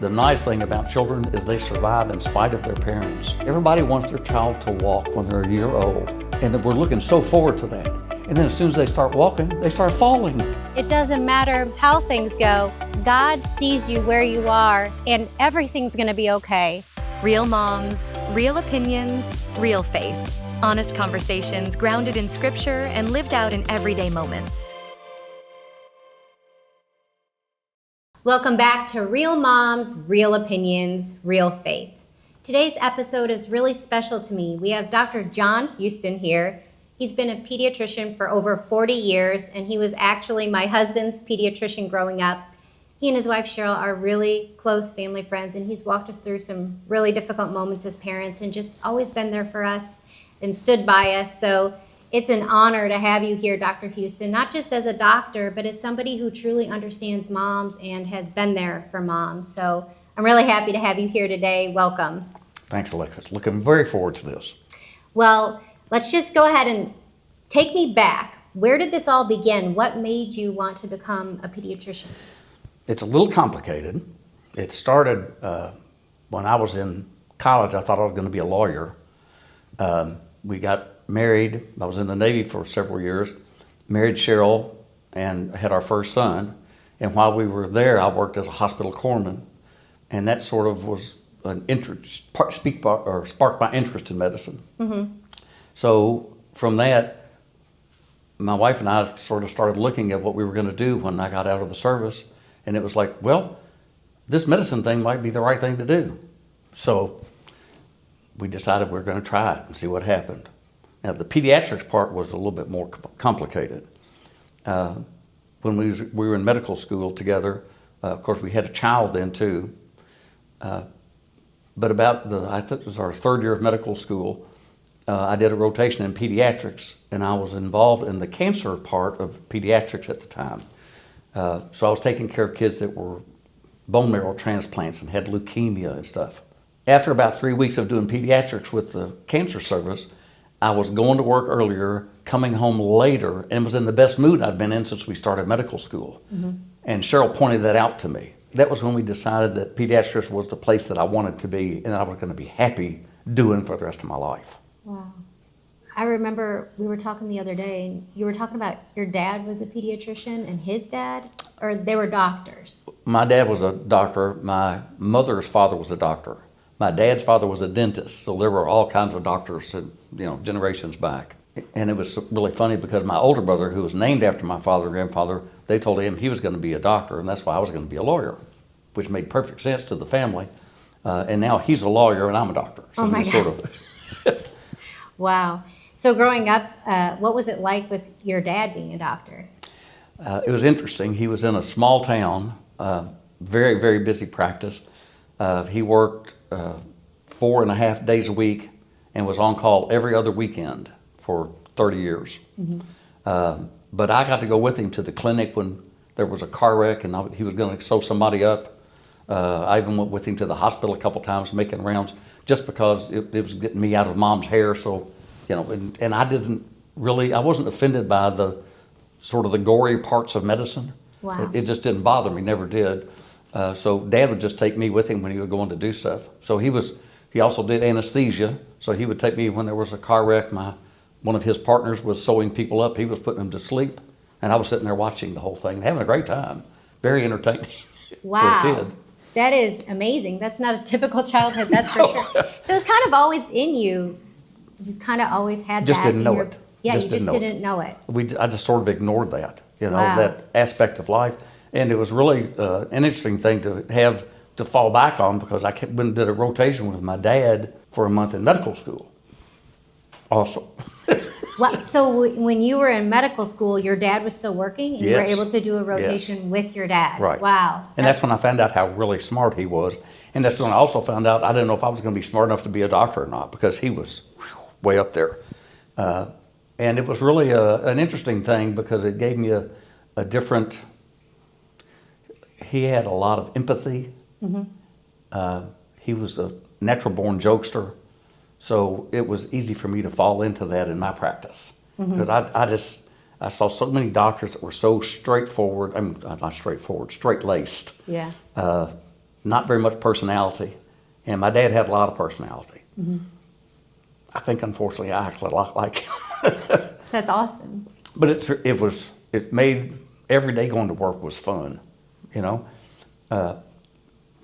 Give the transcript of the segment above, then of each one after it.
The nice thing about children is they survive in spite of their parents. Everybody wants their child to walk when they're a year old, and we're looking so forward to that. And then as soon as they start walking, they start falling. It doesn't matter how things go. God sees you where you are, and everything's gonna be okay. Real moms, real opinions, real faith. Honest conversations grounded in scripture and lived out in everyday moments. Welcome back to Real Moms, Real Opinions, Real Faith. Today's episode is really special to me. We have Dr. John Houston here. He's been a pediatrician for over 40 years, and he was actually my husband's pediatrician growing up. He and his wife Cheryl are really close family friends, and he's walked us through some really difficult moments as parents and just always been there for us and stood by us. So it's an honor to have you here, Dr. Houston, not just as a doctor, but as somebody who truly understands moms and has been there for moms. So I'm really happy to have you here today. Welcome. Thanks, Alexis. Looking very forward to this. Well, let's just go ahead and take me back. Where did this all begin? What made you want to become a pediatrician? It's a little complicated. It started when I was in college. I thought I was going to be a lawyer. We got married. I was in the Navy for several years, married Cheryl, and had our first son. And while we were there, I worked as a hospital corpsman, and that sort of was an interest, sparked my interest in medicine. Mm-hmm. So from that, my wife and I sort of started looking at what we were going to do when I got out of the service, and it was like, well, this medicine thing might be the right thing to do. So we decided we were going to try it and see what happened. Now, the pediatrics part was a little bit more complicated. When we were in medical school together, of course, we had a child then too. But I think it was our third year of medical school, I did a rotation in pediatrics, and I was involved in the cancer part of pediatrics at the time. So I was taking care of kids that were bone marrow transplants and had leukemia and stuff. After about 3 weeks of doing pediatrics with the cancer service, I was going to work earlier, coming home later, and was in the best mood I'd been in since we started medical school. Mm-hmm. And Cheryl pointed that out to me. That was when we decided that pediatrics was the place that I wanted to be and that I was going to be happy doing for the rest of my life. Wow. I remember we were talking the other day, and you were talking about your dad was a pediatrician and his dad, or they were doctors? My dad was a doctor. My mother's father was a doctor. My dad's father was a dentist, so there were all kinds of doctors, generations back. And it was really funny because my older brother, who was named after my father and grandfather, they told him he was going to be a doctor, and that's why I was going to be a lawyer, which made perfect sense to the family. And now he's a lawyer and I'm a doctor. So oh my God. Wow. So growing up, what was it like with your dad being a doctor? It was interesting. He was in a small town, very, very busy practice. He worked 4.5 days a week and was on call every other weekend for 30 years. Mm-hmm. But I got to go with him to the clinic when there was a car wreck and he was going to sew somebody up. I even went with him to the hospital a couple times making rounds just because it was getting me out of mom's hair. So, and I wasn't offended by the sort of the gory parts of medicine. Wow. It just didn't bother me, never did. So Dad would just take me with him when he was going to do stuff. So he also did anesthesia. So he would take me when there was a car wreck. One of his partners was sewing people up. He was putting them to sleep. And I was sitting there watching the whole thing, having a great time. Very entertaining. Wow. For a kid. That is amazing. That's not a typical childhood, that's for sure. So it's kind of always in you. You kind of always had just that. Didn't know it. Yeah, you just didn't know it. I just sort of ignored that, Wow. that aspect of life. And it was really an interesting thing to have to fall back on because I went and did a rotation with my dad for a month in medical school also. Well, so when you were in medical school, your dad was still working and you were Yes. able to do a rotation with your dad? Right. Wow. And that's when I found out how really smart he was. And that's when I also found out I didn't know if I was going to be smart enough to be a doctor or not because he was way up there. And it was really an interesting thing because it gave me a different, he had a lot of empathy. Mm-hmm. He was a natural born jokester. So it was easy for me to fall into that in my practice. Because I saw so many doctors that were so straightforward, not straightforward, straight-laced. Yeah. not very much personality, and my dad had a lot of personality. I think, unfortunately, I actually a lot like him. That's awesome. But it made every day going to work was fun, you know.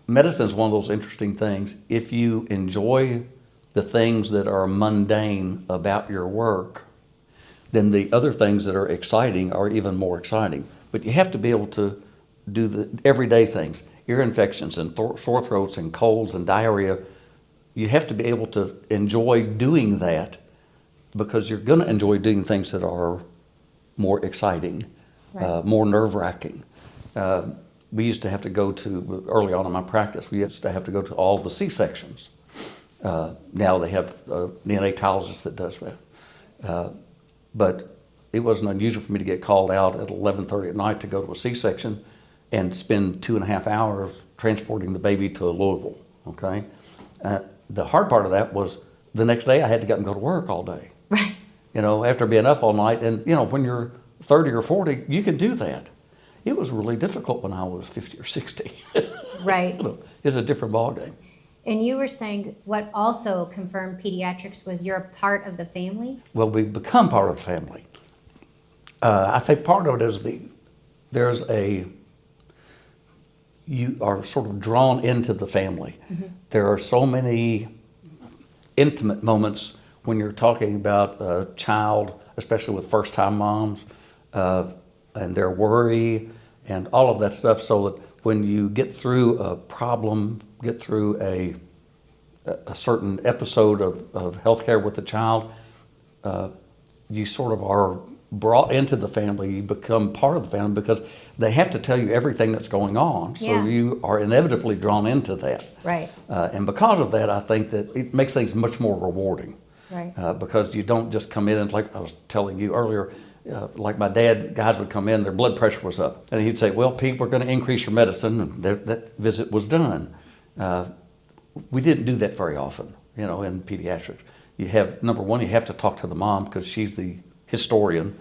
Medicine is one of those interesting things. If you enjoy the things that are mundane about your work, then the other things that are exciting are even more exciting. But you have to be able to do the everyday things, ear infections and sore throats and colds and diarrhea. You have to be able to enjoy doing that, because you're going to enjoy doing things that are more exciting, Right. more nerve-wracking. We used to have to go to, early on in my practice, we used to have to go to all the C-sections. Now they have a neonatologist that does that. But it wasn't unusual for me to get called out at 11:30 at night to go to a C-section and spend 2.5 hours transporting the baby to Louisville, okay? The hard part of that was the next day I had to get up and go to work all day. Right. You know, after being up all night. And, you know, when you're 30 or 40, you can do that. It was really difficult when I was 50 or 60. Right. You know, it's a different ballgame. And you were saying what also confirmed pediatrics was you're a part of the family? Well, we become part of the family. I think part of it is you are sort of drawn into the family. There are so many intimate moments when you're talking about a child, especially with first-time moms, and their worry and all of that stuff, so that when you get through a problem, get through a certain episode of healthcare with the child, you sort of are brought into the family. You become part of the family because they have to tell you everything that's going on. So Yeah. you are inevitably drawn into that. Right. And because of that, I think that it makes things much more rewarding. Right. Because you don't just come in and, like I was telling you earlier, like my dad, guys would come in, their blood pressure was up. And he'd say, well, Pete, we're going to increase your medicine. And that visit was done. We didn't do that very often, you know, in pediatrics. You have, number one, you have to talk to the mom because she's the historian.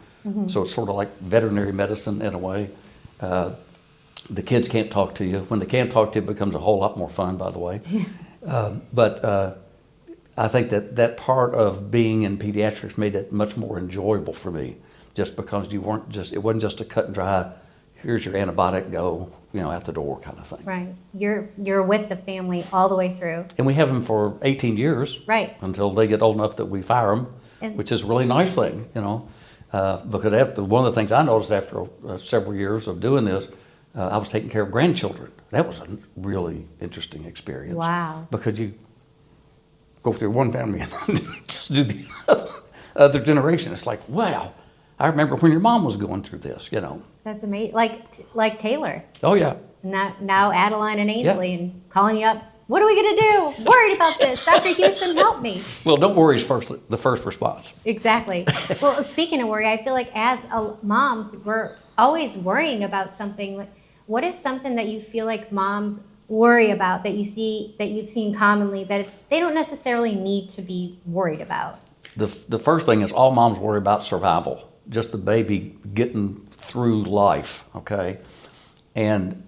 So it's sort of like veterinary medicine in a way. The kids can't talk to you. When they can't talk to you, it becomes a whole lot more fun, by the way. But I think that part of being in pediatrics made it much more enjoyable for me, just because it wasn't just a cut and dry, here's your antibiotic, go, you know, out the door kind of thing. Right. You're with the family all the way through. And we have them for 18 years. Right. Until they get old enough that we fire them, And- which is a really nice thing, you know. Because one of the things I noticed after several years of doing this, I was taking care of grandchildren. That was a really interesting experience. Wow. Because you go through one family and just do the other generation. It's like, wow, I remember when your mom was going through this, you know. That's amazing. Like Taylor. Oh, yeah. Now Adeline and Ainsley, and calling you up. What are we gonna do? Worried about this. Dr. Houston, help me. Well, don't worry is the first response. Exactly. Well, speaking of worry, I feel like as moms, we're always worrying about something. Like, what is something that you feel like moms worry about that you've seen commonly that they don't necessarily need to be worried about? The first thing is all moms worry about survival, just the baby getting through life, okay? And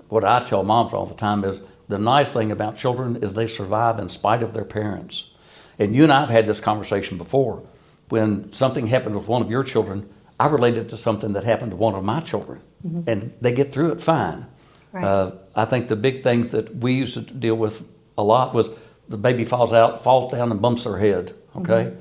what I tell moms all the time is the nice thing about children is they survive in spite of their parents. And you and I have had this conversation before. When something happened with one of your children, I related to something that happened to one of my children, and they get through it fine. Right. I think the big thing that we used to deal with a lot was the baby falls down and bumps their head, okay?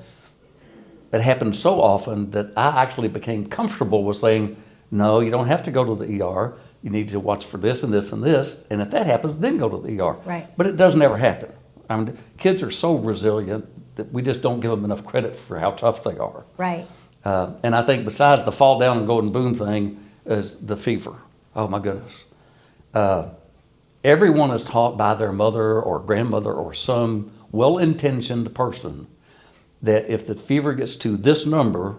It happened so often that I actually became comfortable with saying, no, you don't have to go to the ER. You need to watch for this and this and this. And if that happens, then go to the ER. Right. But it doesn't ever happen. I mean, kids are so resilient that we just don't give them enough credit for how tough they are. Right. And I think besides the fall down and go and boom thing is the fever. Oh my goodness. Everyone is taught by their mother or grandmother or some well-intentioned person that if the fever gets to this number,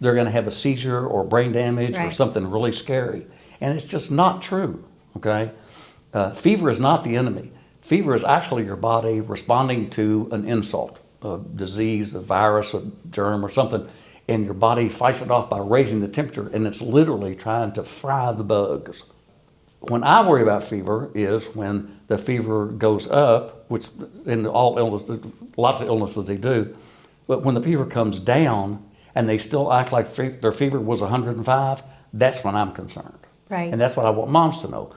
they're going to have a seizure or brain damage or Right. something really scary. And it's just not true, okay? Fever is not the enemy. Fever is actually your body responding to an insult, a disease, a virus, a germ or something, and your body fights it off by raising the temperature, and it's literally trying to fry the bugs. When I worry about fever is when the fever goes up, which in all illnesses, lots of illnesses they do, but when the fever comes down and they still act like their fever was 105, that's when I'm concerned. Right. And that's what I want moms to know.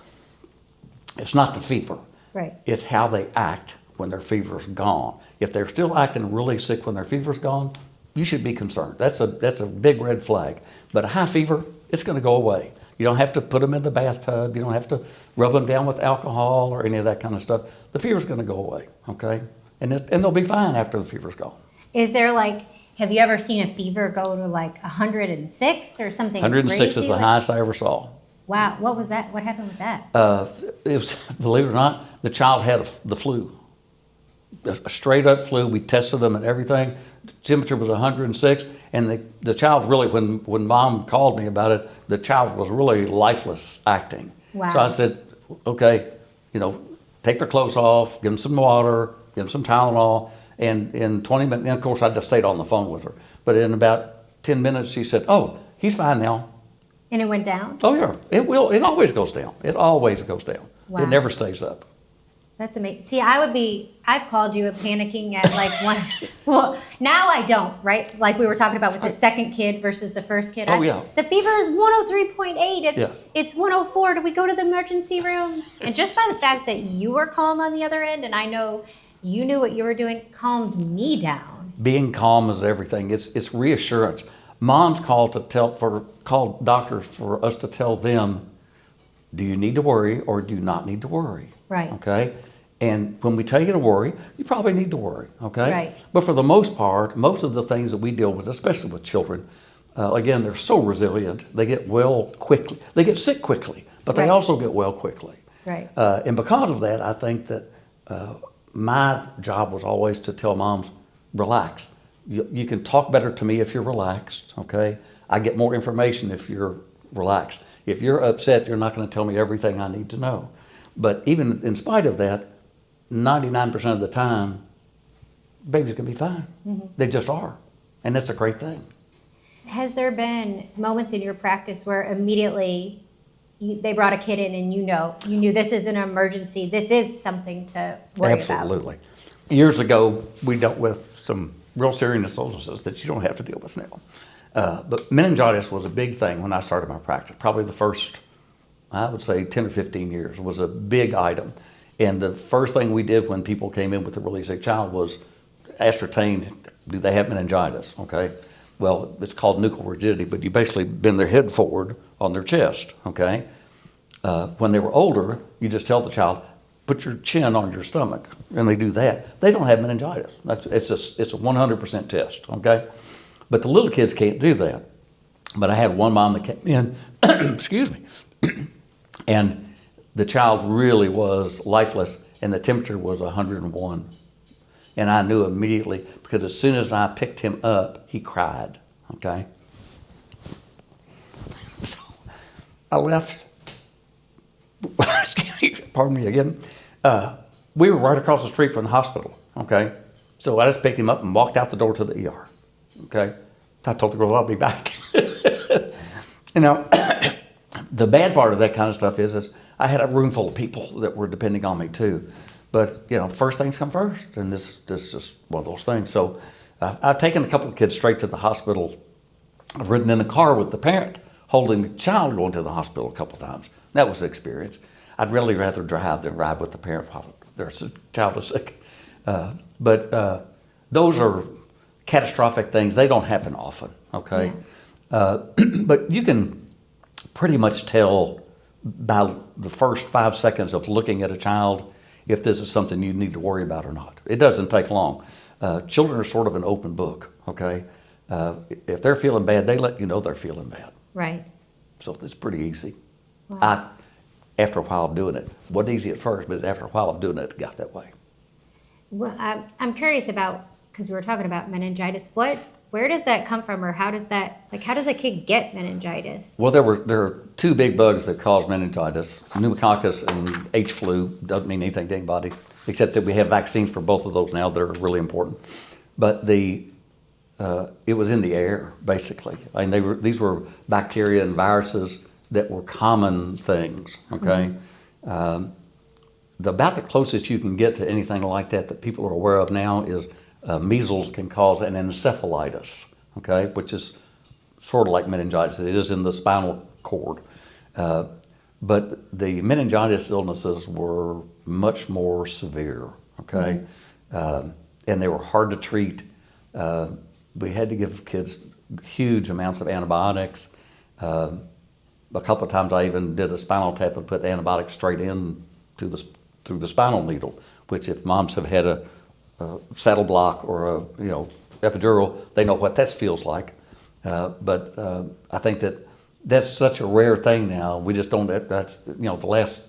It's not the fever. Right. It's how they act when their fever's gone. If they're still acting really sick when their fever's gone, you should be concerned. That's a big red flag. But a high fever, it's going to go away. You don't have to put them in the bathtub. You don't have to rub them down with alcohol or any of that kind of stuff. The fever's going to go away, okay? And they'll be fine after the fever's gone. Is there like, have you ever seen a fever go to like 106 or something 106 crazy? is the highest I ever saw. Wow, what was that? What happened with that? It was, believe it or not, the child had the flu. A straight up flu. We tested them and everything. The temperature was 106, and the child really, when mom called me about it, the child was really lifeless acting. Wow. So I said, okay, take their clothes off, give them some water, give them some Tylenol, and in 20 minutes, and of course I just stayed on the phone with her. But in about 10 minutes, she said, oh, he's fine now. And it went down? Oh yeah, it will. It always goes down. It always goes down. Wow. It never stays up. That's amazing. See, I've called you panicking at like one, well, now I don't, right? Like we were talking about with the second kid versus the first kid. Oh, yeah. The fever is 103.8. Yeah. It's 104. Do we go to the emergency room? And just by the fact that you were calm on the other end, and I know you knew what you were doing, calmed me down. Being calm is everything. It's reassurance. Moms call doctors for us to tell them, do you need to worry or do you not need to worry? Right. Okay? And when we tell you to worry, you probably need to worry, okay? Right. But for the most part, most of the things that we deal with, especially with children, again, they're so resilient. They get well quickly. They get sick quickly, but they Right. also get well quickly. Right. And because of that, I think that my job was always to tell moms, relax. You can talk better to me if you're relaxed, okay? I get more information if you're relaxed. If you're upset, you're not going to tell me everything I need to know. But even in spite of that, 99% of the time, babies can be fine. Mm-hmm. They just are. And that's a great thing. Has there been moments in your practice where immediately they brought a kid in and you knew this is an emergency, this is something to worry about? Absolutely. Years ago, we dealt with some real serious illnesses that you don't have to deal with now. But meningitis was a big thing when I started my practice. Probably the first, I would say 10 or 15 years was a big item. And the first thing we did when people came in with a really sick child was ascertain, do they have meningitis, okay? Well, it's called nuchal rigidity, but you basically bend their head forward on their chest, okay? When they were older, you just tell the child, put your chin on your stomach, and they do that. They don't have meningitis. It's a 100% test, okay? But the little kids can't do that. But I had one mom that came in, excuse me, and the child really was lifeless, and the temperature was 101. And I knew immediately, because as soon as I picked him up, he cried, okay? So I left, excuse me, pardon me again. We were right across the street from the hospital, okay? So I just picked him up and walked out the door to the ER, okay? I told the girl I'll be back. The bad part of that kind of stuff is I had a room full of people that were depending on me too. But, first things come first, and this is just one of those things. So I've taken a couple of kids straight to the hospital. I've ridden in the car with the parent holding the child going to the hospital a couple of times. That was the experience. I'd really rather drive than ride with the parent while their child is sick. But those are catastrophic things. They don't happen often, okay? Yeah. But you can pretty much tell by the first 5 seconds of looking at a child if this is something you need to worry about or not. It doesn't take long. Children are sort of an open book, okay? If they're feeling bad, they let you know they're feeling bad. Right. So it's pretty easy. Wow. After a while of doing it, wasn't easy at first, but after a while of doing it, it got that way. Well, I'm curious about, because we were talking about meningitis, where does that come from, or how does a kid get meningitis? Well, there are two big bugs that cause meningitis, pneumococcus and H flu. Doesn't mean anything to anybody, except that we have vaccines for both of those now that are really important. But it was in the air, basically. I mean, these were bacteria and viruses that were common things, okay? About the closest you can get to anything like that people are aware of now is measles can cause an encephalitis, okay, which is sort of like meningitis. It is in the spinal cord. But the meningitis illnesses were much more severe, okay? And they were hard to treat. We had to give kids huge amounts of antibiotics. A couple of times I even did a spinal tap and put antibiotics straight in through the spinal needle, which if moms have had a saddle block or a epidural, they know what that feels like. But I think that's such a rare thing now. We just don't. That's the last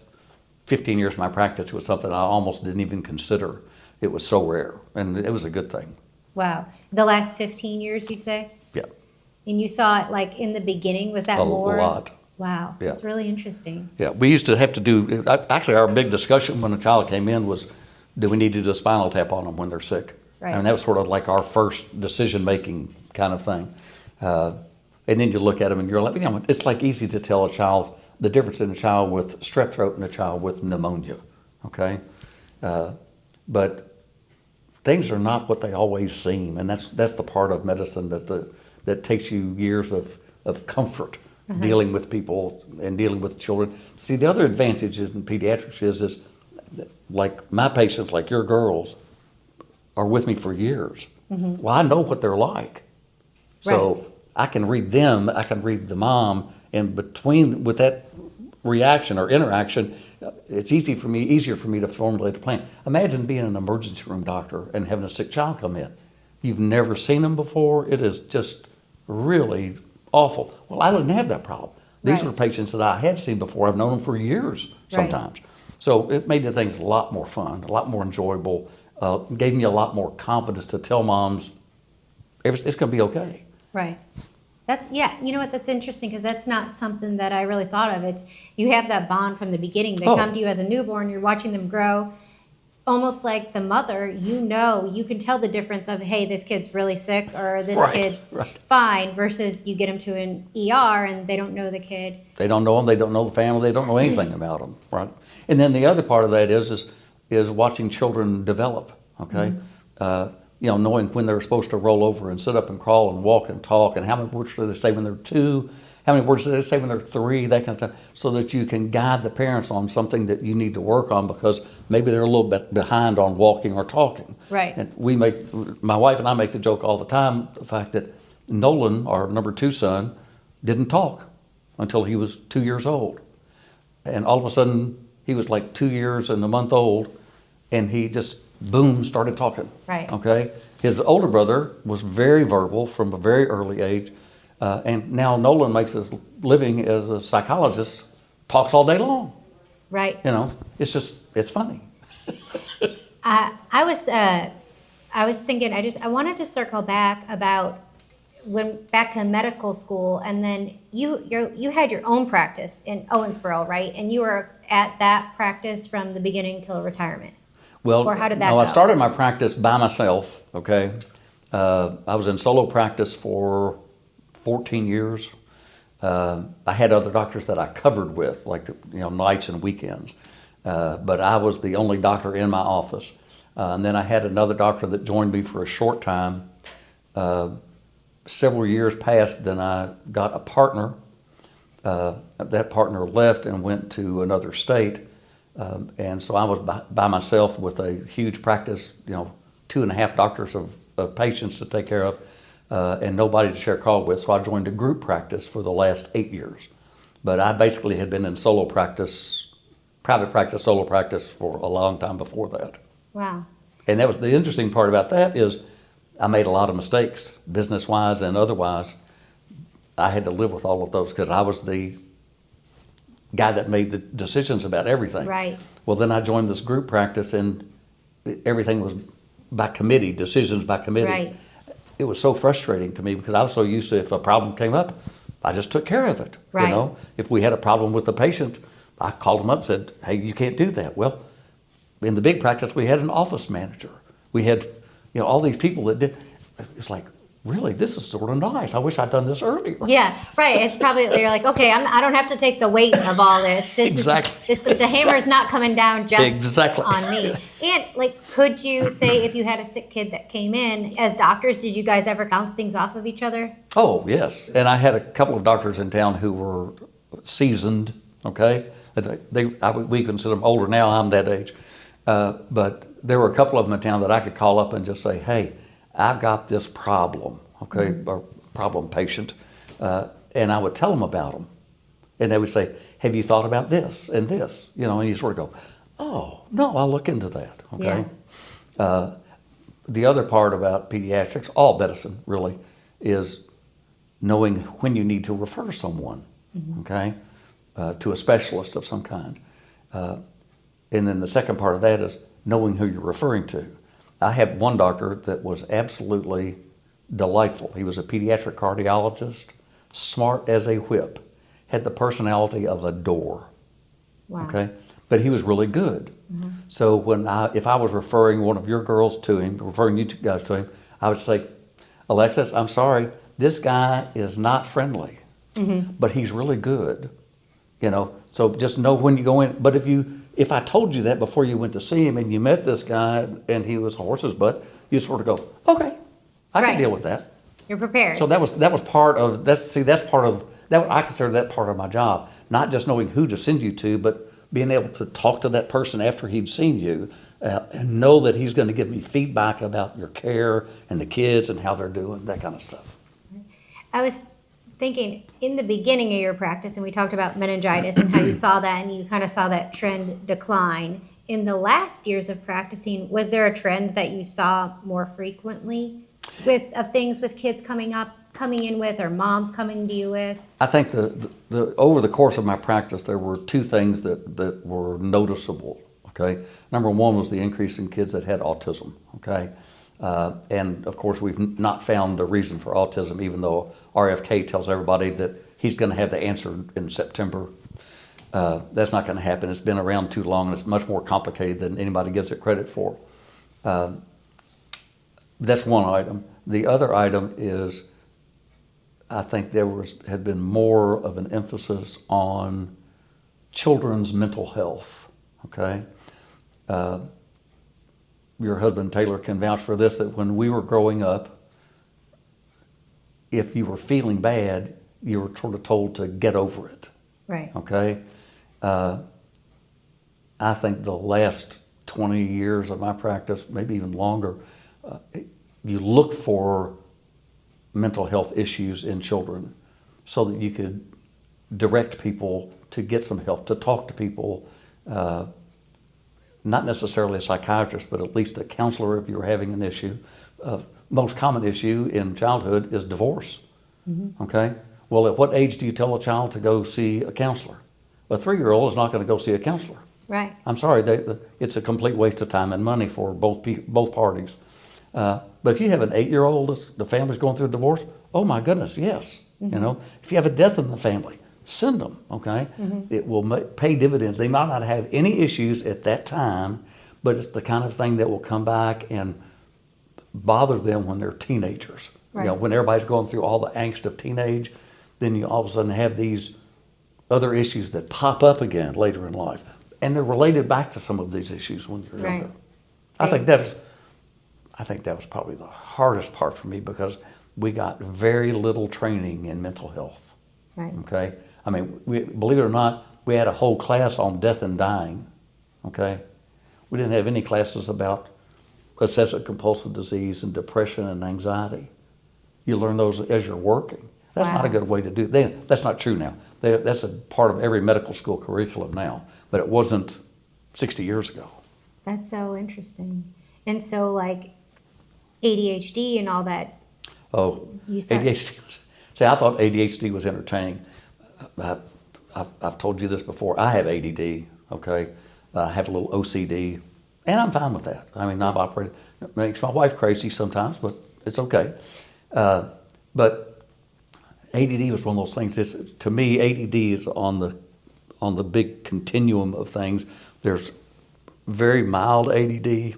15 years of my practice was something I almost didn't even consider. It was so rare, and it was a good thing. Wow. The last 15 years, you'd say? Yeah. And you saw it like in the beginning, was that more? A lot. Wow. Yeah. That's really interesting. Yeah, we used to have to do, actually our big discussion when a child came in was, do we need to do a spinal tap on them when they're sick? Right. And that was sort of like our first decision-making kind of thing. And then you look at them and you're like, it's like easy to tell a child the difference in a child with strep throat and a child with pneumonia, okay? But things are not what they always seem, and that's the part of medicine that takes you years of comfort dealing with people and dealing with children. See, the other advantage in pediatrics is like my patients, like your girls, are with me for years. Well, I know what they're like. So Right. I can read them, I can read the mom, and with that reaction or interaction, it's easier for me to formulate a plan. Imagine being an emergency room doctor and having a sick child come in. You've never seen them before. It is just really awful. Well, I didn't have that problem. These Right. were patients that I had seen before. I've known them for years sometimes. So it made the things a lot more fun, a lot more enjoyable, gave me a lot more confidence to tell moms it's going to be okay. Right. You know what, that's interesting because that's not something that I really thought of. It's, you have that bond from the beginning. They come to you as a newborn, you're watching them grow. Almost like the mother, you can tell the difference of, hey, this kid's really sick or this kid's fine versus you get them to an ER and they don't know the kid. They don't know them, they don't know the family, they don't know anything about them, right? And then the other part of that is watching children develop, okay? Knowing when they're supposed to roll over and sit up and crawl and walk and talk, and how many words do they say when they're 2, how many words do they say when they're 3, that kind of stuff, so that you can guide the parents on something that you need to work on because maybe they're a little bit behind on walking or talking. Right. And my wife and I make the joke all the time, the fact that Nolan, our number 2 son, didn't talk until he was 2 years old. And all of a sudden, he was like 2 years and a month old, and he just boom, started talking. Right. Okay. His older brother was very verbal from a very early age, and now Nolan makes his living as a psychologist, talks all day long. Right. It's funny. I was thinking, I wanted to circle back about back to medical school, and then you had your own practice in Owensboro, right? And you were at that practice from the beginning till retirement. Well, or how did that no, go? I started my practice by myself, okay? I was in solo practice for 14 years. I had other doctors that I covered with, like nights and weekends. But I was the only doctor in my office. And then I had another doctor that joined me for a short time. Several years passed, then I got a partner. That partner left and went to another state. And so I was by myself with a huge practice, 2.5 doctors of patients to take care of, and nobody to share call with. So I joined a group practice for the last 8 years. But I basically had been in solo practice, private practice, solo practice for a long time before that. Wow. And that was the interesting part about that is I made a lot of mistakes, business-wise and otherwise. I had to live with all of those because I was the guy that made the decisions about everything. Right. Well, then I joined this group practice and everything was by committee, decisions by committee. Right. It was so frustrating to me because I was so used to if a problem came up, I just took care of it. Right. If we had a problem with the patient, I called them up and said, hey, you can't do that. Well, in the big practice, we had an office manager. We had, all these people that did. It's like, really, this is sort of nice. I wish I'd done this earlier. Yeah, right. It's probably, you're like, okay, I don't have to take the weight of all this. Exactly. The hammer's not coming down just Exactly. on me. And like, could you say if you had a sick kid that came in, as doctors, did you guys ever bounce things off of each other? Oh, yes. And I had a couple of doctors in town who were seasoned, okay? We consider them older now. I'm that age. But there were a couple of them in town that I could call up and just say, hey, I've got this problem, okay, or problem patient. And I would tell them about them. And they would say, have you thought about this and this? You know, and you sort of go, oh, no, I'll look into that, okay? Yeah. The other part about pediatrics, all medicine really, is knowing when you need to refer someone, okay, to a specialist of some kind. And then the second part of that is knowing who you're referring to. I had one doctor that was absolutely delightful. He was a pediatric cardiologist, smart as a whip, had the personality of a door, Wow. okay? But he was really good. So if I was referring one of your girls to him, referring you two guys to him, I would say, Alexis, I'm sorry, this guy is not friendly, but he's really good, you know? So just know when you go in. But if I told you that before you went to see him and you met this guy and he was a horse's butt, you'd sort of go, okay, I Right. can deal with that. You're prepared. So that was part of that's part of that. I consider that part of my job, not just knowing who to send you to, but being able to talk to that person after he'd seen you and know that he's going to give me feedback about your care and the kids and how they're doing, that kind of stuff. I was thinking in the beginning of your practice, and we talked about meningitis and how you saw that and you kind of saw that trend decline. In the last years of practicing, was there a trend that you saw more frequently of things with kids coming in with, or moms coming to you with? I think the over the course of my practice, there were two things that were noticeable, okay? Number one was the increase in kids that had autism, okay? And of course, we've not found the reason for autism, even though RFK tells everybody that he's going to have the answer in September. That's not going to happen. It's been around too long, and it's much more complicated than anybody gives it credit for. That's one item. The other item is, I think had been more of an emphasis on children's mental health, okay? Your husband Taylor can vouch for this, that when we were growing up, if you were feeling bad, you were sort of told to get over it, Right. okay? I think the last 20 years of my practice, maybe even longer, you look for mental health issues in children so that you could direct people to get some help, to talk to people, not necessarily a psychiatrist, but at least a counselor if you're having an issue. Most common issue in childhood is divorce, okay? Well, at what age do you tell a child to go see a counselor? A 3-year-old is not going to go see a counselor. Right. I'm sorry, it's a complete waste of time and money for both parties. But if you have an 8-year-old, the family's going through a divorce, oh my goodness, yes. You know, if you have a death in the family, send them, okay? It will pay dividends. They might not have any issues at that time, but it's the kind of thing that will come back and bother them when they're teenagers. Right. You know, when everybody's going through all the angst of teenage, then you all of a sudden have these other issues that pop up again later in life. And they're related back to some of these issues when you're Right. younger. I think that was probably the hardest part for me, because we got very little training in mental health. Right. Okay, I mean, believe it or not, we had a whole class on death and dying. Okay, we didn't have any classes about obsessive compulsive disease and depression and anxiety. You learn those as you're working. That's not a good way to do it. That's not true now. That's a part of every medical school curriculum now, but it wasn't 60 years ago. That's so interesting. And so, like, ADHD and all that. Oh, You said ADHD. See, I thought ADHD was entertaining. I've told you this before. I have ADD, okay? I have a little OCD, and I'm fine with that. I mean, I've operated. It makes my wife crazy sometimes, but it's okay. But ADD was one of those things. To me, ADD is on the big continuum of things. There's very mild ADD.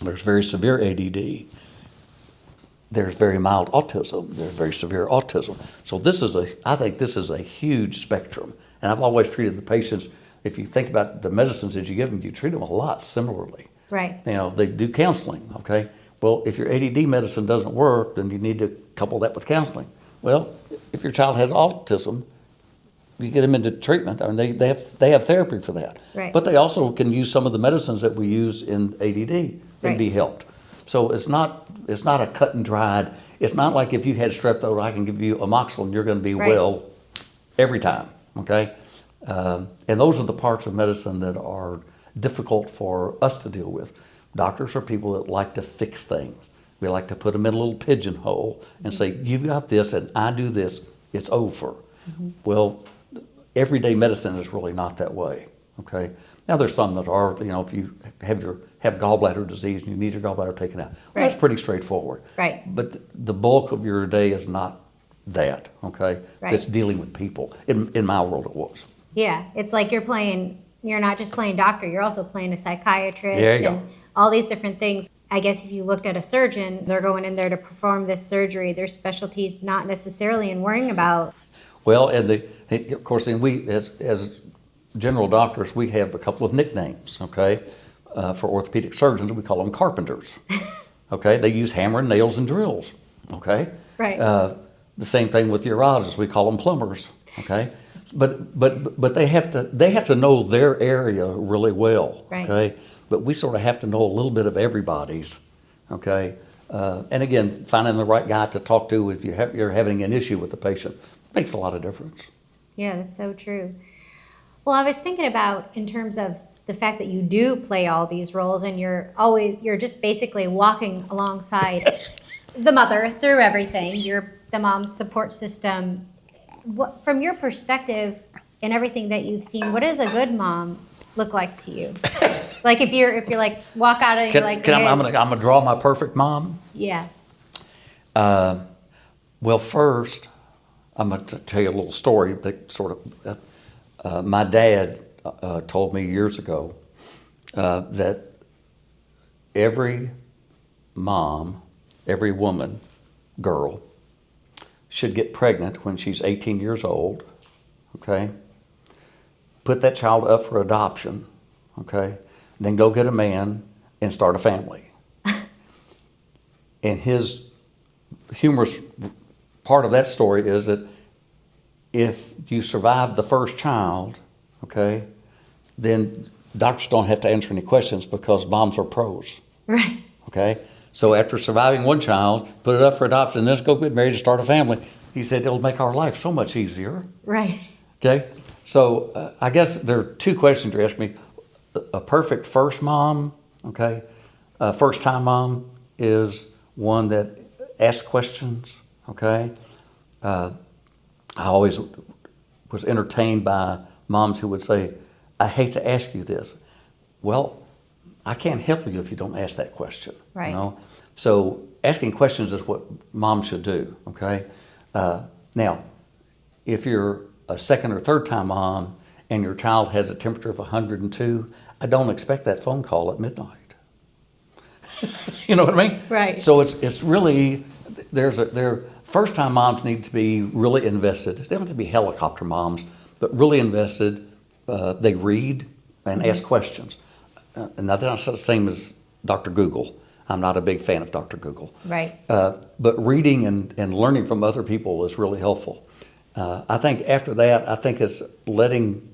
There's very severe ADD. there's very mild autism, there's very severe autism. So I think this is a huge spectrum. And I've always treated the patients, if you think about the medicines that you give them, you treat them a lot similarly. Right. They do counseling, okay? Well, if your ADD medicine doesn't work, then you need to couple that with counseling. Well, if your child has autism, you get them into treatment. I mean, they have therapy for that. Right. But they also can use some of the medicines that we use in ADD and Right. be helped. So it's not a cut and dried. It's not like if you had strep throat, I can give you amoxicillin, you're going to be Right. well every time. Okay, and those are the parts of medicine that are difficult for us to deal with. Doctors are people that like to fix things. We like to put them in a little pigeonhole and say, "You've got this, and I do this. It's over." Well, everyday medicine is really not that way. Okay. Now there's some that are, if you have gallbladder disease and you need your gallbladder taken out, well, that's Right. pretty straightforward. Right. But the bulk of your day is not that. Okay. Right. It's dealing with people. In my world, it was. Yeah, it's like you're not just playing doctor, you're also playing a psychiatrist There you and go. all these different things. I guess if you looked at a surgeon, they're going in there to perform this surgery. Their specialty's not necessarily in worrying about. Well, and of course, and we as general doctors, we have a couple of nicknames. Okay, for orthopedic surgeons, we call them carpenters. Okay, they use hammer and nails and drills. Okay, Right. The same thing with urologists, we call them plumbers. Okay, but they have to know their area really well. Right. Okay, but we sort of have to know a little bit of everybody's. Okay, and again, finding the right guy to talk to if you're having an issue with the patient makes a lot of difference. Yeah, that's so true. Well, I was thinking about in terms of the fact that you do play all these roles and you're just basically walking alongside the mother through everything. You're the mom's support system. What, from your perspective and everything that you've seen, what does a good mom look like to you? Like if you're like walk out and you're like, hey. I'm gonna draw my perfect mom. Yeah. Well, first, I'm going to tell you a little story that sort of, my dad told me years ago that every mom, every woman, girl, should get pregnant when she's 18 years old, okay? Put that child up for adoption, okay? Then go get a man and start a family. And his humorous part of that story is that if you survive the first child, okay, then doctors don't have to answer any questions because moms are pros, Right. okay? So after surviving one child, put it up for adoption, then go get married and start a family. He said it'll make our life so much easier, Right. okay? So I guess there are two questions you asked me. A perfect first mom, okay? First time mom is one that asks questions, okay? I always was entertained by moms who would say, I hate to ask you this. Well, I can't help you if you don't ask that question. Right. So asking questions is what moms should do, okay? Now, if you're a second or third time mom and your child has a temperature of 102, I don't expect that phone call at midnight. You know what I mean? Right. So it's really, first time moms need to be really invested. They don't have to be helicopter moms, but really invested. They read and ask questions. And that's not the same as Dr. Google. I'm not a big fan of Dr. Google. Right. But reading and learning from other people is really helpful. I think after that, I think it's letting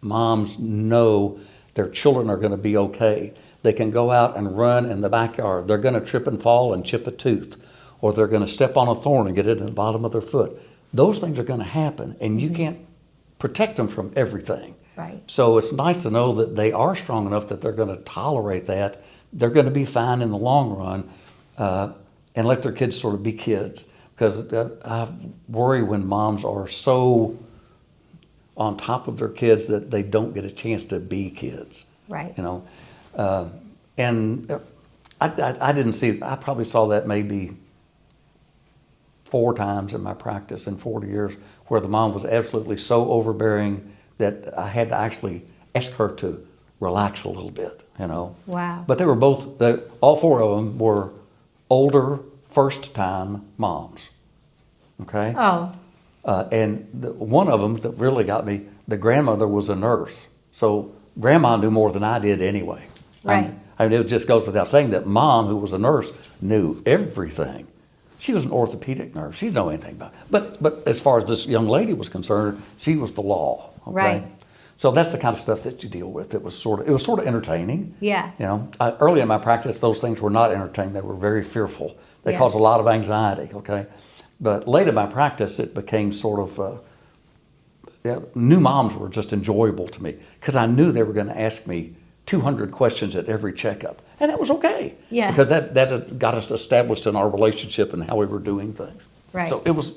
moms know their children are going to be okay. They can go out and run in the backyard. They're going to trip and fall and chip a tooth, or they're going to step on a thorn and get it in the bottom of their foot. Those things are going to happen, and you can't protect them from everything. Right. So it's nice to know that they are strong enough that they're going to tolerate that. They're going to be fine in the long run, and let their kids sort of be kids. Because I worry when moms are so on top of their kids that they don't get a chance to be kids. Right. And I didn't see, I probably saw that maybe 4 times in my practice in 40 years, where the mom was absolutely so overbearing that I had to actually ask her to relax a little bit, Wow. But they were both, all 4 of them were older first-time moms, okay? Oh, And one of them that really got me, the grandmother was a nurse. So grandma knew more than I did anyway. Right. I mean, it just goes without saying that mom, who was a nurse, knew everything. She was an orthopedic nurse. She didn't know anything about it. But as far as this young lady was concerned, she was the law. Okay? Right. So that's the kind of stuff that you deal with. It was sort of entertaining. Yeah. You know, early in my practice, those things were not entertaining. They were very fearful. They Yeah. caused a lot of anxiety. Okay. But late in my practice, it became sort of, new moms were just enjoyable to me because I knew they were going to ask me 200 questions at every checkup. And that was okay. Yeah. Because that got us established in our relationship and how we were doing things. Right. So it was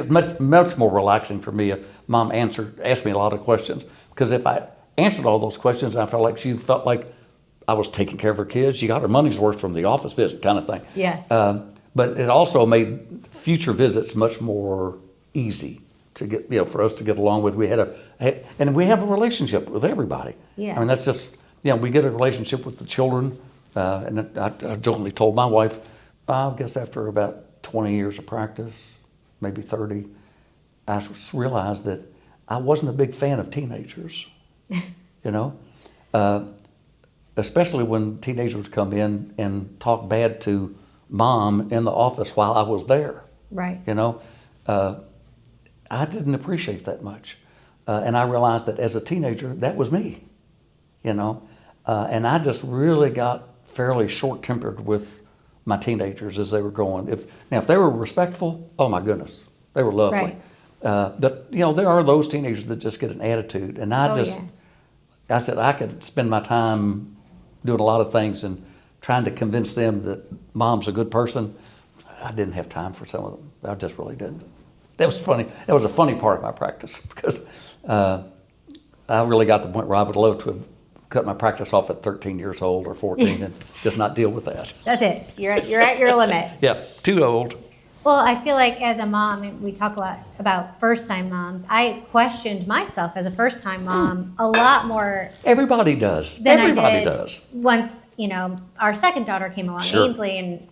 much more relaxing for me if mom asked me a lot of questions. Because if I answered all those questions, I felt like she felt like I was taking care of her kids. She got her money's worth from the office visit kind of thing. Yeah. But it also made future visits much more easy to get, for us to get along with. And we have a relationship with everybody. Yeah. I mean, that's just, we get a relationship with the children. And I jokingly told my wife, I guess after about 20 years of practice, maybe 30, I realized that I wasn't a big fan of teenagers, especially when teenagers come in and talk bad to mom in the office while I was there. Right. I didn't appreciate that much. And I realized that as a teenager, that was me, and I just really got fairly short-tempered with my teenagers as they were going. If they were respectful, oh my goodness, they were lovely. Right. But there are those teenagers that just get an attitude, and I said I could spend my time doing a lot of things and trying to convince them that mom's a good person. I didn't have time for some of them. I just really didn't. That was funny. That was a funny part of my practice because I really got to the point where I would love to have cut my practice off at 13 years old or 14 and just not deal with that. That's it. You're at your limit. Yeah, too old. Well, I feel like as a mom, and we talk a lot about first-time moms, I questioned myself as a first-time mom a lot more. Everybody does. Than Everybody I did does. Once, our second daughter came along, Sure. Ainsley, and,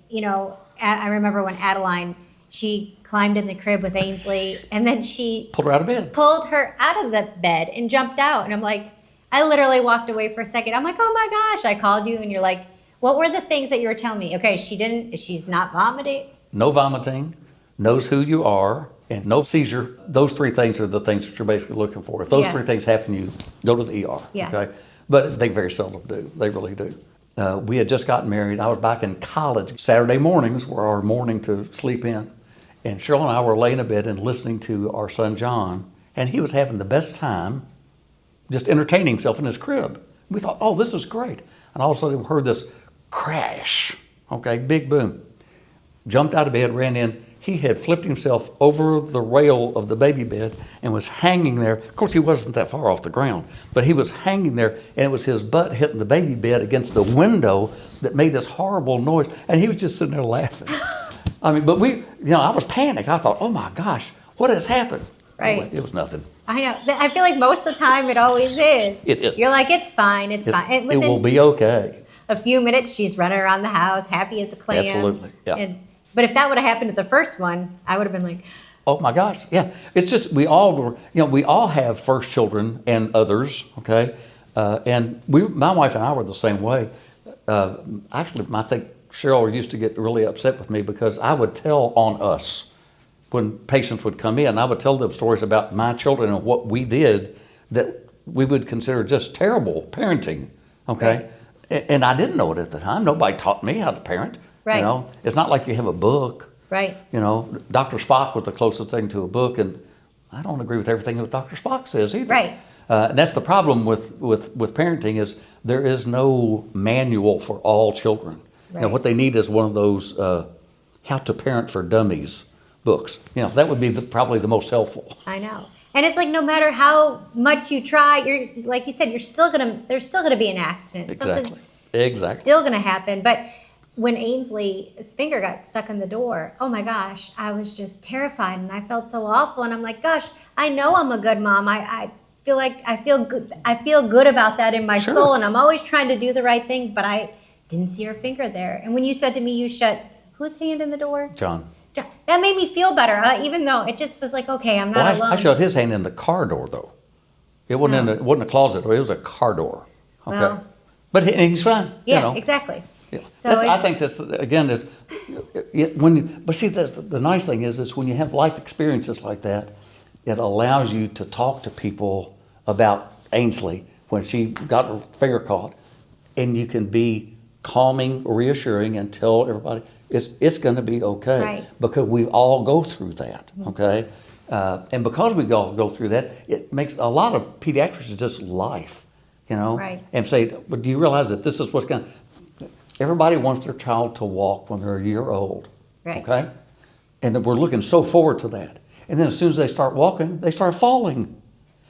I remember when Adeline, she climbed in the crib with Ainsley, and then she Pulled her out of bed. pulled her out of the bed and jumped out. And I'm like, I literally walked away for a second. I'm like, oh my gosh, I called you, and you're like, what were the things that you were telling me? Okay, she's not vomiting. No vomiting, knows who you are, and no seizure. Those three things are the things that you're basically looking for. If those Yeah. three things happen, you go to the ER. Yeah. Okay, but they very seldom do. They really do. We had just gotten married. I was back in college. Saturday mornings were our morning to sleep in. And Cheryl and I were laying in bed and listening to our son John, and he was having the best time just entertaining himself in his crib. We thought, oh, this is great. And all of a sudden we heard this crash, okay, big boom. Jumped out of bed, ran in. He had flipped himself over the rail of the baby bed and was hanging there. Of course, he wasn't that far off the ground, but he was hanging there, and it was his butt hitting the baby bed against the window that made this horrible noise, and he was just sitting there laughing. I mean, but I was panicked. I thought, oh my gosh, what has happened? Right. It was nothing. I know. I feel like most of the time it always is. It is. You're like, it's fine, it's fine. And It will within be okay. a few minutes, she's running around the house, happy as a clam. Absolutely, yeah. But if that would have happened at the first one, I would have been like, Oh my gosh, yeah. It's just we all have first children and others, okay? And my wife and I were the same way. Actually, I think Cheryl used to get really upset with me because I would tell on us when patients would come in. I would tell them stories about my children and what we did that we would consider just terrible parenting, okay? And I didn't know it at the time. Nobody taught me how to parent. Right. It's not like you have a book. right. Dr. Spock was the closest thing to a book, and I don't agree with everything that Dr. Spock says either. Right. And that's the problem with parenting is there is no manual for all children. Right. What they need is one of those how to parent for dummies books. That would be probably the most helpful. I know. And it's like no matter how much you try, you're like you said, there's still gonna be an accident. Exactly. Something's still gonna happen. But when Ainsley's finger got stuck in the door, oh my gosh, I was just terrified and I felt so awful. And I'm like, gosh, I know I'm a good mom. I feel like I feel good about that in my soul, and I'm always trying to do the right thing, but I didn't see her finger there. And when you said to me you shut Whose hand in the door? John. That made me feel better, even though it just was like, okay, I'm not alone. I showed his hand in the car door, though. It wasn't it wasn't a closet door. It was a car door. Okay, Well, but he's fine. yeah, you know. exactly. Yeah. So I think that's again is but see the nice thing is when you have life experiences like that, it allows you to talk to people about Ainsley when she got her finger caught, and you can be calming, reassuring, and tell everybody it's going to be okay, Right. because we all go through that. Okay, and because we all go through that, it makes a lot of pediatricians just life, you know, Right. and say, but do you realize that this is what's going to everybody wants their child to walk when they're a year old, Right. okay? And that we're looking so forward to that. And then as soon as they start walking, they start falling.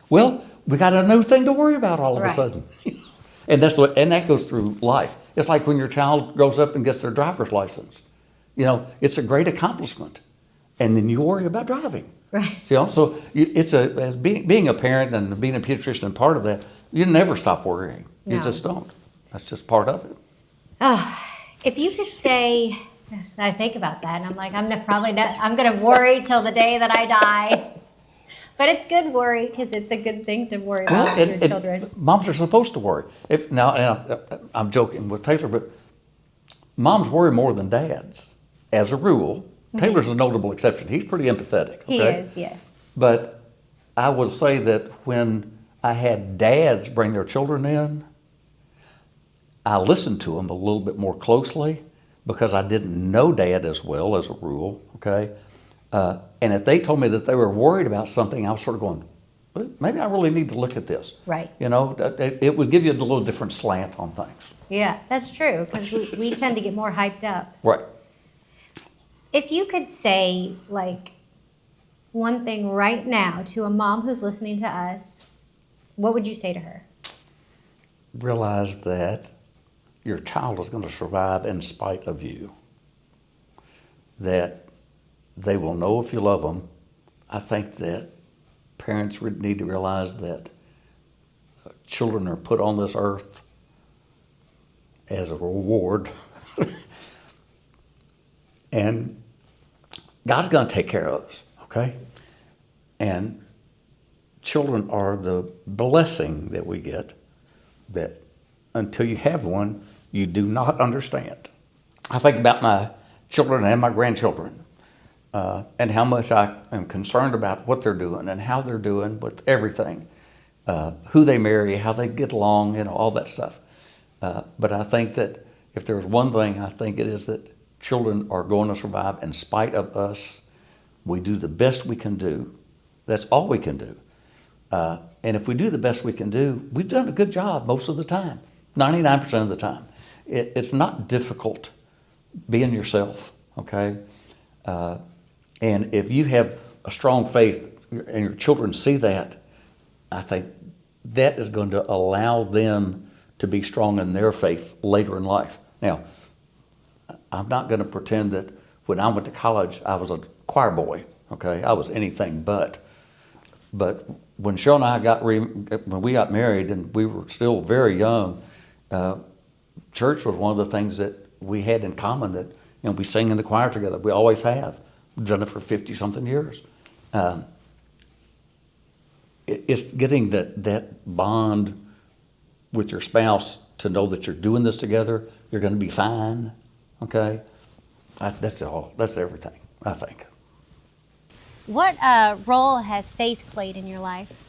Well, we got a new thing to worry about all of a Right. sudden. And that goes through life. It's like when your child grows up and gets their driver's license. You know, it's a great accomplishment. And then you worry about driving. Right. You know, so as being a parent and being a pediatrician and part of that, you never stop worrying. You No. just don't. That's just part of it. If you could say, I think about that, and I'm like, I'm going to worry till the day that I die. But it's good worry because it's a good thing to worry about your children. Moms are supposed to worry. I'm joking with Taylor, but moms worry more than dads, as a rule. Taylor's a notable exception. He's pretty empathetic. Okay? He is, yes. But I would say that when I had dads bring their children in, I listened to them a little bit more closely because I didn't know Dad as well, as a rule, okay? And if they told me that they were worried about something, I was sort of going, well, maybe I really need to look at this. Right. You know, it would give you a little different slant on things. Yeah, that's true because we tend to get more hyped up. Right. If you could say, like, one thing right now to a mom who's listening to us, what would you say to her? Realize that your child is going to survive in spite of you. That they will know if you love them. I think that parents need to realize that children are put on this earth as a reward. And God's going to take care of us, okay? And children are the blessing that we get that until you have one, you do not understand. I think about my children and my grandchildren and how much I am concerned about what they're doing and how they're doing with everything, who they marry, how they get along, you know, all that stuff. But I think that if there's one thing, I think it is that children are going to survive in spite of us. We do the best we can do. That's all we can do. And if we do the best we can do, we've done a good job most of the time, 99% of the time. It's not difficult being yourself, okay? And if you have a strong faith and your children see that, I think that is going to allow them to be strong in their faith later in life. Now, I'm not going to pretend that when I went to college, I was a choir boy, okay? I was anything but. But when Cheryl and I when we got married and we were still very young, church was one of the things that we had in common, that, you know, we sing in the choir together. We always have. We've done it for 50-something years. It's getting that bond with your spouse to know that you're doing this together. You're going to be fine, okay? That's all. That's everything, I think. What role has faith played in your life?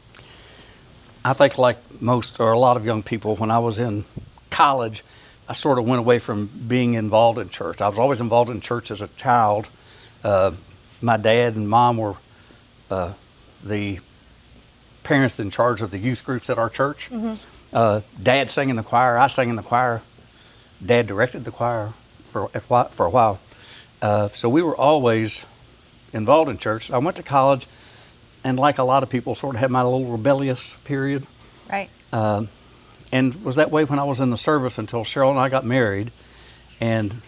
I think like most or a lot of young people, when I was in college, I sort of went away from being involved in church. I was always involved in church as a child. My dad and mom were the parents in charge of the youth groups at our church. Mm-hmm. Dad sang in the choir, I sang in the choir. Dad directed the choir for a while. So we were always involved in church. I went to college, and like a lot of people, sort of had my little rebellious period. Right. And was that way when I was in the service until Cheryl and I got married. And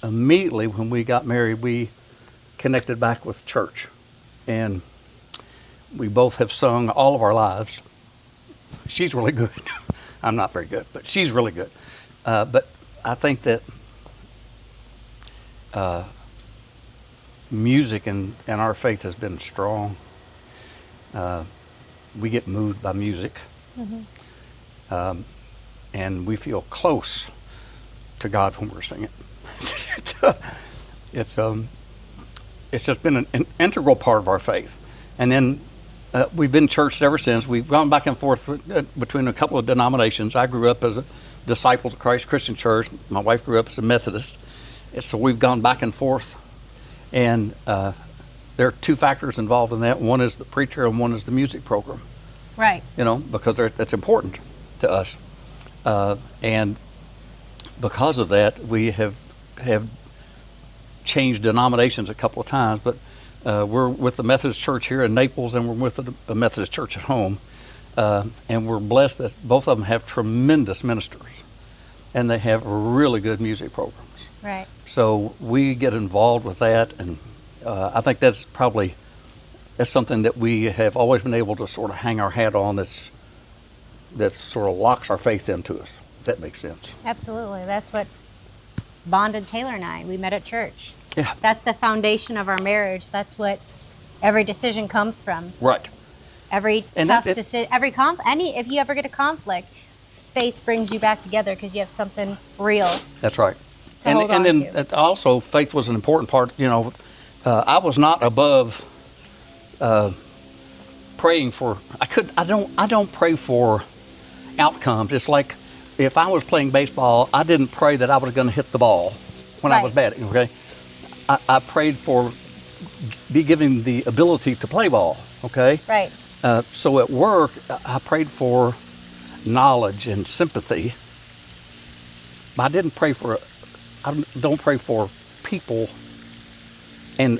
immediately when we got married, we connected back with church. And we both have sung all of our lives. She's really good. I'm not very good, but she's really good. But I think that music and our faith has been strong. We get moved by music, and we feel close to God when we're singing. It's just been an integral part of our faith. And then we've been churched ever since. We've gone back and forth between a couple of denominations. I grew up as a Disciples of Christ Christian Church. My wife grew up as a Methodist. And so we've gone back and forth. And there are two factors involved in that. One is the preacher and one is the music program. Right. Because that's important to us. And because of that, we have changed denominations a couple of times, but we're with the Methodist Church here in Naples, and we're with a Methodist church at home. And we're blessed that both of them have tremendous ministers, and they have really good music programs. Right. So we get involved with that, and I think that's something that we have always been able to sort of hang our hat on. That sort of locks our faith into us. If that makes sense. Absolutely. That's what bonded Taylor and I. We met at church. Yeah. That's the foundation of our marriage. That's what every decision comes from. Right. Every And tough decision, if you ever get a conflict, faith brings you back together because you have something real. That's right. To hold on then to. Also, faith was an important part. I was not above praying for. I don't pray for outcomes. It's like if I was playing baseball, I didn't pray that I was going to hit the ball when I was batting. Okay, I prayed for be given the ability to play ball. Okay. Right. So at work, I prayed for knowledge and sympathy. But I didn't pray for. I don't pray for people. And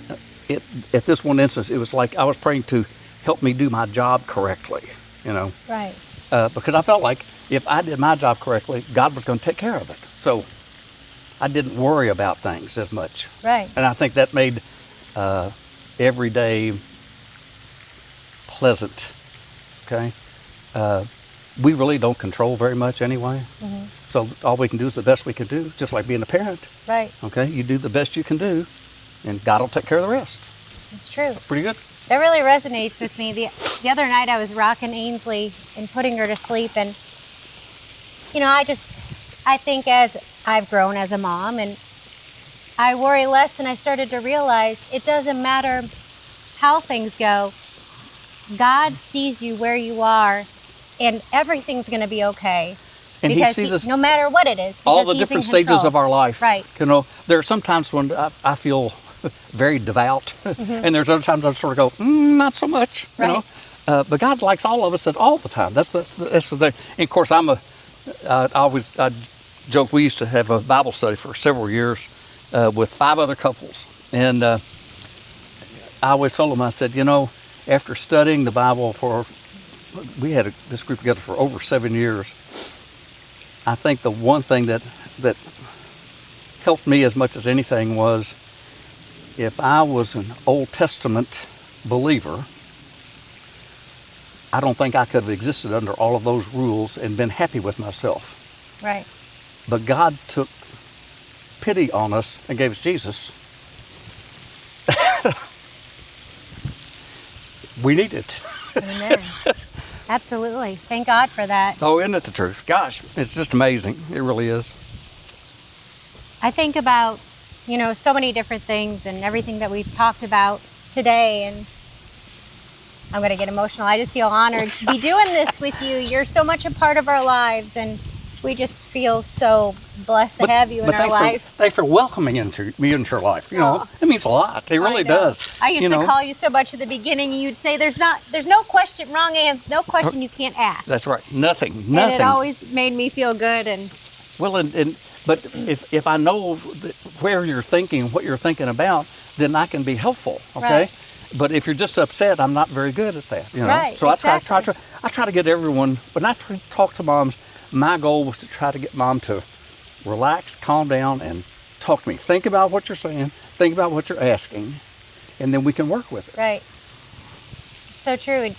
at this one instance, it was like I was praying to help me do my job correctly. Right. Because I felt like if I did my job correctly, God was going to take care of it. So I didn't worry about things as much. Right. And I think that made every day pleasant. Okay. We really don't control very much anyway. Mm-hmm. So all we can do is the best we can do, just like being a parent. Right. Okay. You do the best you can do, and God will take care of the rest. It's true. Pretty good. That really resonates with me. The other night I was rocking Ainsley and putting her to sleep, and I think as I've grown as a mom, and I worry less, and I started to realize it doesn't matter how things go. God sees you where you are, and everything's going to be okay. And because he sees us no matter what it is. all the he's different in control. stages of our life. Right. There are some times when I feel very devout, and there's other times I sort of go, not so much. Right. But God likes all of us all the time. That's the thing. And of course, I joke, we used to have a Bible study for several years with 5 other couples, and I always told them, I said, after studying the Bible we had this group together for over 7 years. I think the one thing that helped me as much as anything was if I was an Old Testament believer, I don't think I could have existed under all of those rules and been happy with myself. Right. But God took pity on us and gave us Jesus. We need it. Amen. Absolutely. Thank God for that. Oh, isn't it the truth? Gosh, it's just amazing. It really is. I think about, so many different things and everything that we've talked about today, and I'm going to get emotional. I just feel honored to be doing this with you. You're so much a part of our lives, and we just feel so blessed to have you in our life. Thanks for welcoming me into your life. It means a lot. It really does. I used to call you so much at the beginning, and you'd say, "There's no question, wrong answer, no question you can't ask." That's right. Nothing. And it always made me feel good. And well, but if I know where you're thinking, what you're thinking about, then I can be helpful. Okay. Right. But if you're just upset, I'm not very good at that. Right. So exactly. I try to get everyone. When I talk to moms, my goal was to try to get mom to relax, calm down, and talk to me. Think about what you're saying. Think about what you're asking, and then we can work with it. Right. So true.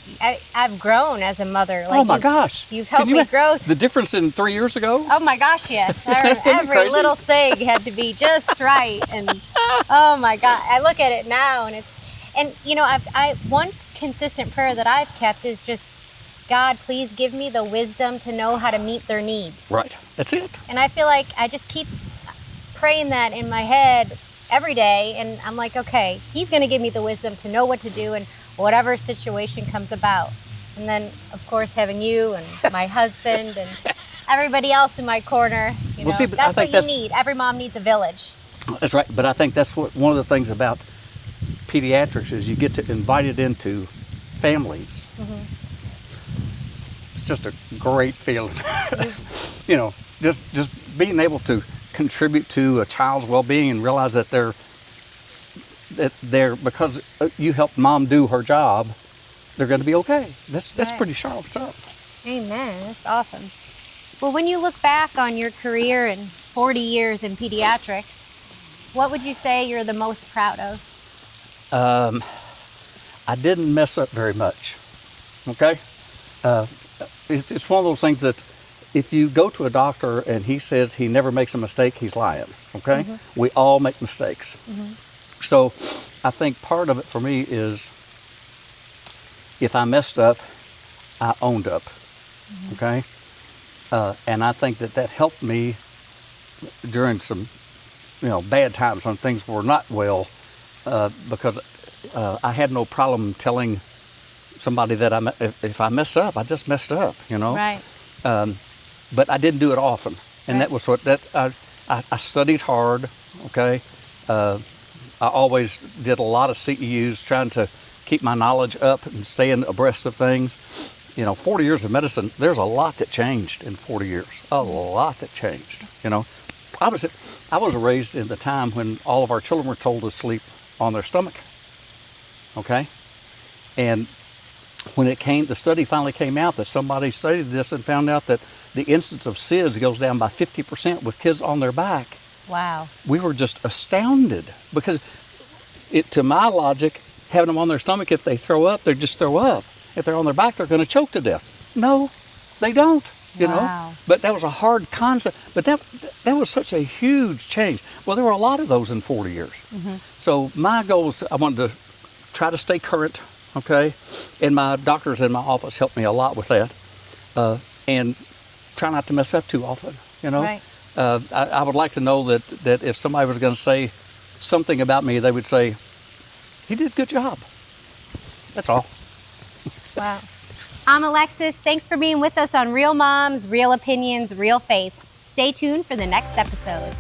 I've grown as a mother. Oh my gosh! You've helped me grow. The difference in 3 years ago. Oh my gosh! Yes. Every crazy? little thing had to be just right, and Oh my God, I look at it now, and you know, I one consistent prayer that I've kept is just, God, please give me the wisdom to know how to meet their needs. Right. That's it. And I feel like I just keep praying that in my head every day, and I'm like, okay, He's going to give me the wisdom to know what to do in whatever situation comes about. And then, of course, having you and my husband and everybody else in my corner, you know, Well, see, but I that's what think you need. Every mom needs a village. That's right. But I think that's what one of the things about pediatrics is you get to invite it into families. It's just a great feeling. You know, just being able to contribute to a child's well-being and realize that they're because you helped mom do her job, they're going to be okay. That's Right. pretty sharp stuff. Amen. That's awesome. Well, when you look back on your career and 40 years in pediatrics, what would you say you're the most proud of? I didn't mess up very much. Okay, it's one of those things that if you go to a doctor and he says he never makes a mistake, he's lying. Okay, we all make mistakes. So I think part of it for me is if I messed up, I owned up. Okay, and I think that helped me during some bad times when things were not well, because I had no problem telling somebody that if I mess up, I just messed up, Right. But I didn't do it often, and Right. that was what I studied hard. Okay, I always did a lot of CEUs, trying to keep my knowledge up and staying abreast of things. 40 years of medicine, there's a lot that changed in 40 years. A lot that changed. I was raised in the time when all of our children were told to sleep on their stomach. Okay, and when the study finally came out that somebody studied this and found out that the incidence of SIDS goes down by 50% with kids on their back. Wow. We were just astounded because, to my logic, having them on their stomach, if they throw up, they just throw up. If they're on their back, they're going to choke to death. No, they don't. Wow. But that was a hard concept. But that was such a huge change. Well, there were a lot of those in 40 years. So my goal was I wanted to try to stay current. Okay, and my doctors in my office helped me a lot with that, and try not to mess up too often. Right. I would like to know that if somebody was going to say something about me, they would say, "He did a good job." That's all. Wow. I'm Alexis. Thanks for being with us on Real Moms, Real Opinions, Real Faith. Stay tuned for the next episode.